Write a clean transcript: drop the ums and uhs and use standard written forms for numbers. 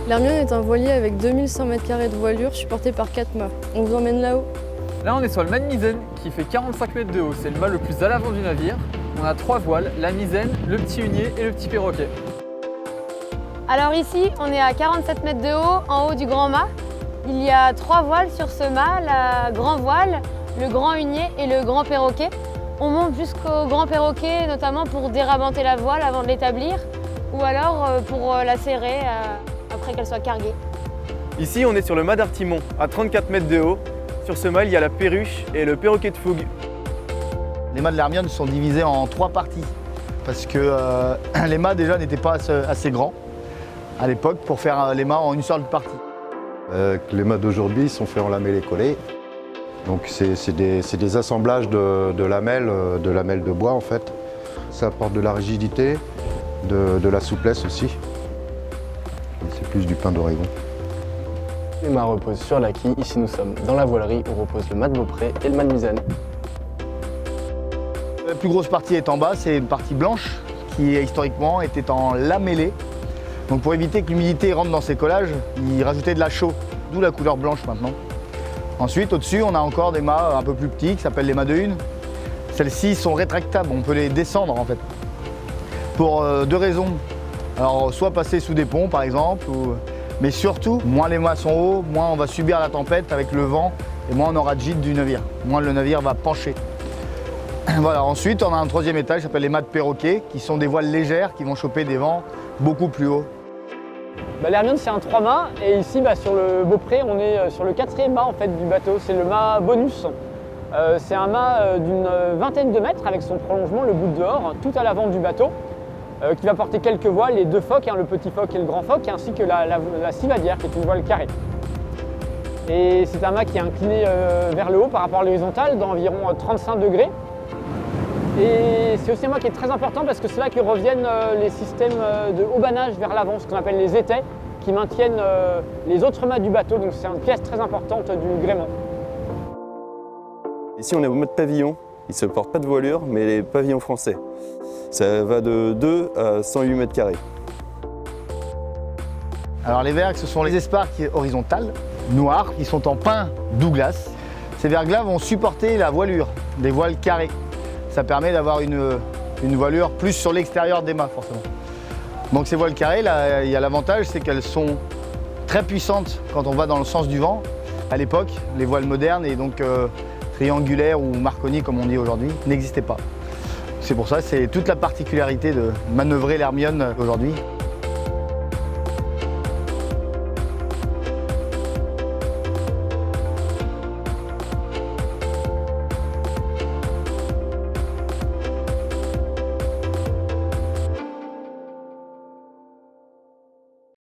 L'Hermione est un voilier avec 2100 m² de voilure supporté par 4 mâts. On vous emmène là-haut. Là, on est sur le mât de misaine qui fait 45 mètres de haut. C'est le mât le plus à l'avant du navire. On a 3 voiles, la misaine, le petit hunier et le petit perroquet. Alors ici, on est à 47 mètres de haut, en haut du grand mât. Il y a 3 voiles sur ce mât, la grand voile, le grand hunier et le grand perroquet. On monte jusqu'au grand perroquet, notamment pour dérabenter la voile avant de l'établir, ou alors pour la serrer après qu'elle soit carguée. Ici, on est sur le mât d'Artimon, à 34 mètres de haut. Sur ce mât, il y a la perruche et le perroquet de fougue. Les mâts de l'Hermione sont divisés en 3 parties, parce que les mâts déjà n'étaient pas assez grands à l'époque pour faire les mâts en une seule partie. Les mâts d'aujourd'hui sont faits en lamellé collé. Donc c'est des assemblages de lamelles de bois en fait. Ça apporte de la rigidité, de la souplesse aussi. C'est plus du pin d'Oregon. Les mâts reposent sur la quille. Ici nous sommes dans la voilerie où repose le mât de Beaupré et le mât de misaine. La plus grosse partie est en bas, c'est une partie blanche qui historiquement était en lamellé. Donc pour éviter que l'humidité rentre dans ces collages, ils rajoutaient de la chaux, d'où la couleur blanche maintenant. Ensuite, au-dessus, on a encore des mâts un peu plus petits qui s'appellent les mâts de hune. Celles-ci sont rétractables, on peut les descendre en fait. Pour 2 raisons. Alors soit passer sous des ponts par exemple, mais surtout, moins les mâts sont hauts, moins on va subir la tempête avec le vent et moins on aura de gîte du navire, moins le navire va pencher. Voilà. Ensuite, on a un 3e étage qui s'appelle les mâts de perroquet, qui sont des voiles légères qui vont choper des vents beaucoup plus hauts. L'Hermione, c'est un 3 mâts et ici sur le Beaupré, on est sur le 4e mât en fait, du bateau. C'est le mât bonus. C'est un mât d'une vingtaine de mètres avec son prolongement, le bout de dehors, tout à l'avant du bateau, qui va porter quelques voiles, les 2 phoques, le petit phoque et le grand phoque, ainsi que la civadière qui est une voile carrée. Et c'est un mât qui est incliné vers le haut par rapport à l'horizontale d'environ 35 degrés. Et c'est aussi un mât qui est très important parce que c'est là que reviennent les systèmes de haubanage vers l'avant, ce qu'on appelle les étais, qui maintiennent les autres mâts du bateau. Donc c'est une pièce très importante du gréement. Ici, on est au mode pavillon. Il ne se porte pas de voilure, mais les pavillons français. Ça va de 2 à 108 mètres carrés. Alors les vergues, ce sont les esparques horizontales, noires, qui sont en pin Douglas. Ces vergues-là vont supporter la voilure, des voiles carrées. Ça permet d'avoir une voilure plus sur l'extérieur des mâts, forcément. Donc ces voiles carrées, là, il y a l'avantage, c'est qu'elles sont très puissantes quand on va dans le sens du vent. À l'époque, les voiles modernes et donc triangulaires ou marconi, comme on dit aujourd'hui, n'existaient pas. C'est pour ça, c'est toute la particularité de manœuvrer l'Hermione aujourd'hui.